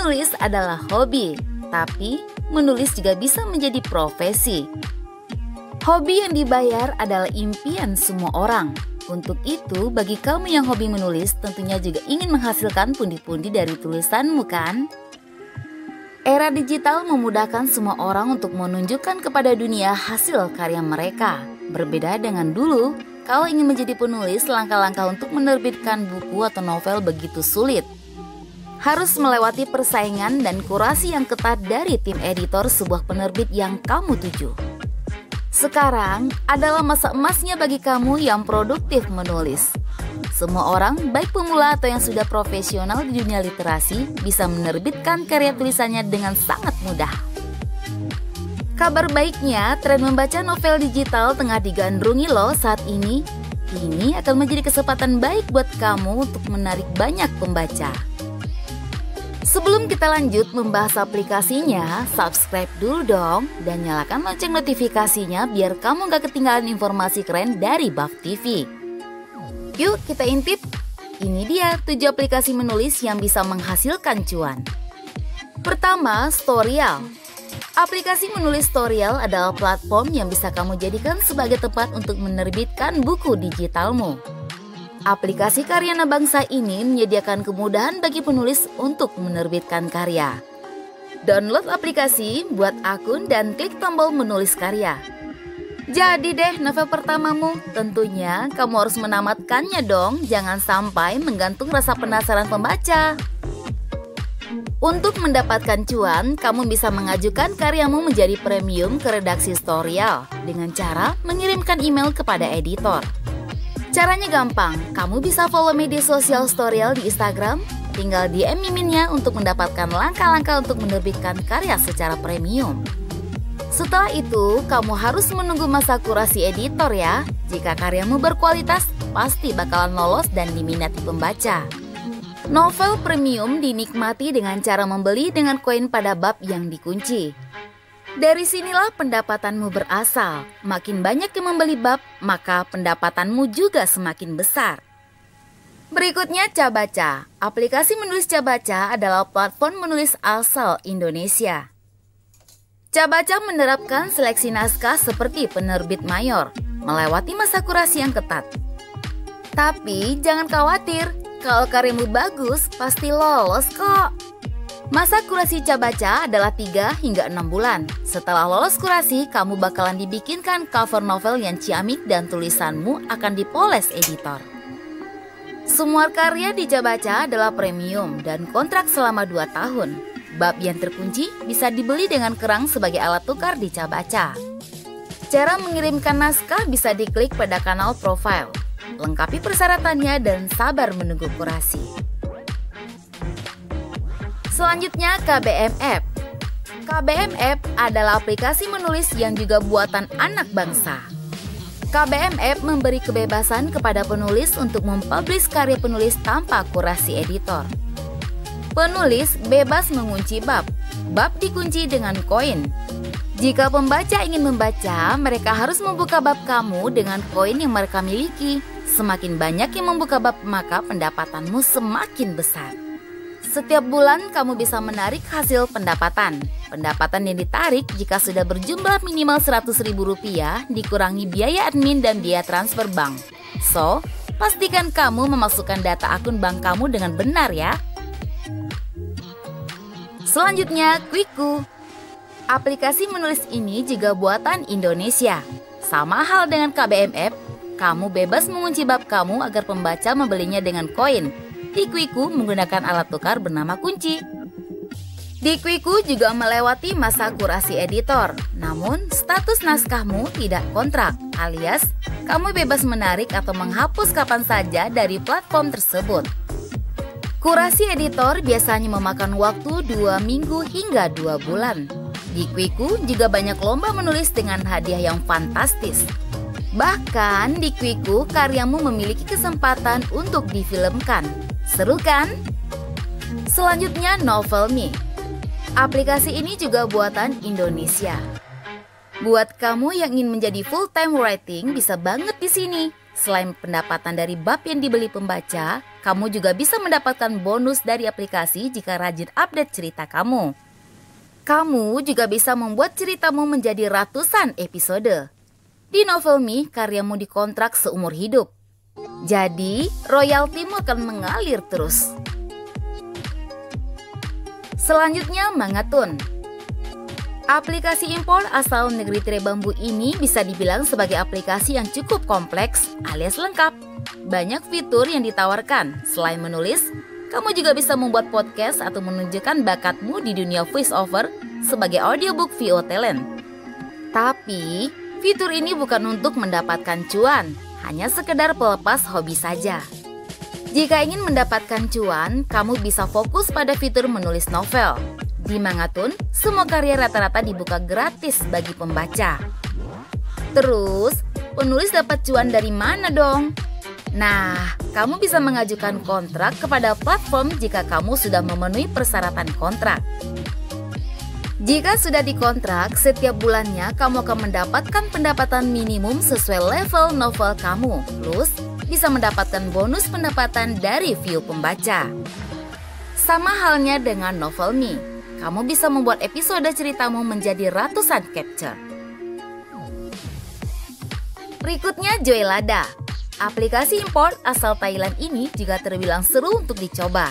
Menulis adalah hobi, tapi menulis juga bisa menjadi profesi. Hobi yang dibayar adalah impian semua orang. Untuk itu, bagi kamu yang hobi menulis, tentunya juga ingin menghasilkan pundi-pundi dari tulisanmu, kan? Era digital memudahkan semua orang untuk menunjukkan kepada dunia hasil karya mereka. Berbeda dengan dulu, kalau ingin menjadi penulis, langkah-langkah untuk menerbitkan buku atau novel begitu sulit. Harus melewati persaingan dan kurasi yang ketat dari tim editor sebuah penerbit yang kamu tuju. Sekarang adalah masa emasnya bagi kamu yang produktif menulis. Semua orang, baik pemula atau yang sudah profesional di dunia literasi, bisa menerbitkan karya tulisannya dengan sangat mudah. Kabar baiknya, tren membaca novel digital tengah digandrungi loh saat ini. Ini akan menjadi kesempatan baik buat kamu untuk menarik banyak pembaca. Sebelum kita lanjut membahas aplikasinya, subscribe dulu dong dan nyalakan lonceng notifikasinya biar kamu gak ketinggalan informasi keren dari Buff TV. Yuk kita intip. Ini dia 7 aplikasi menulis yang bisa menghasilkan cuan. Pertama, Storyal. Aplikasi menulis Storyal adalah platform yang bisa kamu jadikan sebagai tempat untuk menerbitkan buku digitalmu. Aplikasi Karyana Bangsa ini menyediakan kemudahan bagi penulis untuk menerbitkan karya. Download aplikasi, buat akun, dan klik tombol menulis karya. Jadi deh novel pertamamu, tentunya kamu harus menamatkannya dong, jangan sampai menggantung rasa penasaran pembaca. Untuk mendapatkan cuan, kamu bisa mengajukan karyamu menjadi premium ke redaksi Storyal dengan cara mengirimkan email kepada editor. Caranya gampang, kamu bisa follow media sosial Storyal di Instagram, tinggal DM miminnya untuk mendapatkan langkah-langkah untuk menerbitkan karya secara premium. Setelah itu, kamu harus menunggu masa kurasi editor ya. Jika karyamu berkualitas, pasti bakalan lolos dan diminati pembaca. Novel premium dinikmati dengan cara membeli dengan koin pada bab yang dikunci. Dari sinilah pendapatanmu berasal. Makin banyak yang membeli bab, maka pendapatanmu juga semakin besar. Berikutnya Cabaca. Aplikasi menulis Cabaca adalah platform menulis asal Indonesia. Cabaca menerapkan seleksi naskah seperti penerbit mayor, melewati masa kurasi yang ketat. Tapi jangan khawatir, kalau karyamu bagus, pasti lolos kok. Masa kurasi Cabaca adalah 3 hingga 6 bulan. Setelah lolos kurasi, kamu bakalan dibikinkan cover novel yang ciamik dan tulisanmu akan dipoles editor. Semua karya di Cabaca adalah premium dan kontrak selama 2 tahun. Bab yang terkunci bisa dibeli dengan kerang sebagai alat tukar di Cabaca. Cara mengirimkan naskah bisa diklik pada kanal profile. Lengkapi persyaratannya dan sabar menunggu kurasi. Selanjutnya KBM App. KBM App adalah aplikasi menulis yang juga buatan anak bangsa. KBM App memberi kebebasan kepada penulis untuk mempublish karya penulis tanpa kurasi editor. Penulis bebas mengunci bab. Bab dikunci dengan koin. Jika pembaca ingin membaca, mereka harus membuka bab kamu dengan koin yang mereka miliki. Semakin banyak yang membuka bab, maka pendapatanmu semakin besar. Setiap bulan kamu bisa menarik hasil pendapatan. Pendapatan yang ditarik jika sudah berjumlah minimal Rp100.000 dikurangi biaya admin dan biaya transfer bank. So, pastikan kamu memasukkan data akun bank kamu dengan benar ya. Selanjutnya, Quiku. Aplikasi menulis ini juga buatan Indonesia. Sama hal dengan KBM App, kamu bebas mengunci bab kamu agar pembaca membelinya dengan koin. Di Quiku menggunakan alat tukar bernama kunci. Di Quiku juga melewati masa kurasi editor, namun status naskahmu tidak kontrak, alias kamu bebas menarik atau menghapus kapan saja dari platform tersebut. Kurasi editor biasanya memakan waktu 2 minggu hingga 2 bulan. Di Quiku juga banyak lomba menulis dengan hadiah yang fantastis. Bahkan di Quiku karyamu memiliki kesempatan untuk difilmkan. Seru kan? Selanjutnya Novel.me. Aplikasi ini juga buatan Indonesia. Buat kamu yang ingin menjadi full-time writing bisa banget di sini. Selain pendapatan dari bab yang dibeli pembaca, kamu juga bisa mendapatkan bonus dari aplikasi jika rajin update cerita kamu. Kamu juga bisa membuat ceritamu menjadi ratusan episode. Di Novelme, karyamu dikontrak seumur hidup. Jadi, royaltimu akan mengalir terus. Selanjutnya, Mangatun. Aplikasi impor asal negeri tirai bambu ini bisa dibilang sebagai aplikasi yang cukup kompleks alias lengkap. Banyak fitur yang ditawarkan. Selain menulis, kamu juga bisa membuat podcast atau menunjukkan bakatmu di dunia voice-over sebagai audiobook VO talent. Tapi, fitur ini bukan untuk mendapatkan cuan, hanya sekedar pelepas hobi saja. Jika ingin mendapatkan cuan, kamu bisa fokus pada fitur menulis novel. Di Mangatun, semua karya rata-rata dibuka gratis bagi pembaca. Terus, penulis dapat cuan dari mana dong? Nah, kamu bisa mengajukan kontrak kepada platform jika kamu sudah memenuhi persyaratan kontrak. Jika sudah dikontrak, setiap bulannya kamu akan mendapatkan pendapatan minimum sesuai level novel kamu, plus bisa mendapatkan bonus pendapatan dari view pembaca. Sama halnya dengan Novelme. Kamu bisa membuat episode ceritamu menjadi ratusan capture. Berikutnya Joylada. Aplikasi import asal Thailand ini juga terbilang seru untuk dicoba.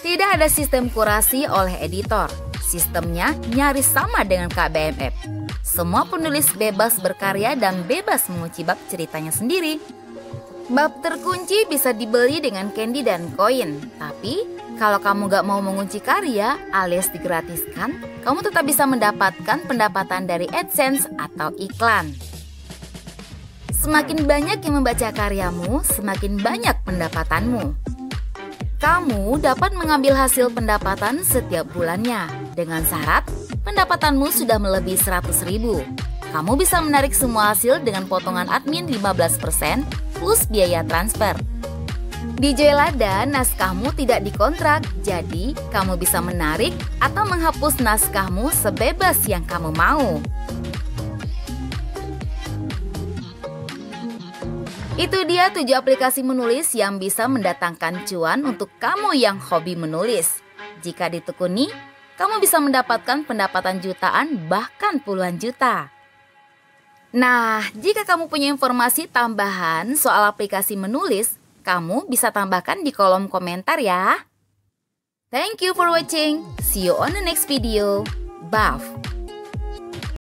Tidak ada sistem kurasi oleh editor. Sistemnya nyaris sama dengan KBMF. Semua penulis bebas berkarya dan bebas mengunci bab ceritanya sendiri. Bab terkunci bisa dibeli dengan candy dan koin. Tapi, kalau kamu gak mau mengunci karya alias digratiskan, kamu tetap bisa mendapatkan pendapatan dari AdSense atau iklan. Semakin banyak yang membaca karyamu, semakin banyak pendapatanmu. Kamu dapat mengambil hasil pendapatan setiap bulannya. Dengan syarat, pendapatanmu sudah melebihi 100.000. Kamu bisa menarik semua hasil dengan potongan admin 15% plus biaya transfer. Di Joylada, naskahmu tidak dikontrak, jadi kamu bisa menarik atau menghapus naskahmu sebebas yang kamu mau. Itu dia 7 aplikasi menulis yang bisa mendatangkan cuan untuk kamu yang hobi menulis. Jika ditekuni, kamu bisa mendapatkan pendapatan jutaan bahkan puluhan juta. Nah, jika kamu punya informasi tambahan soal aplikasi menulis, kamu bisa tambahkan di kolom komentar ya. Thank you for watching. See you on the next video. Bye.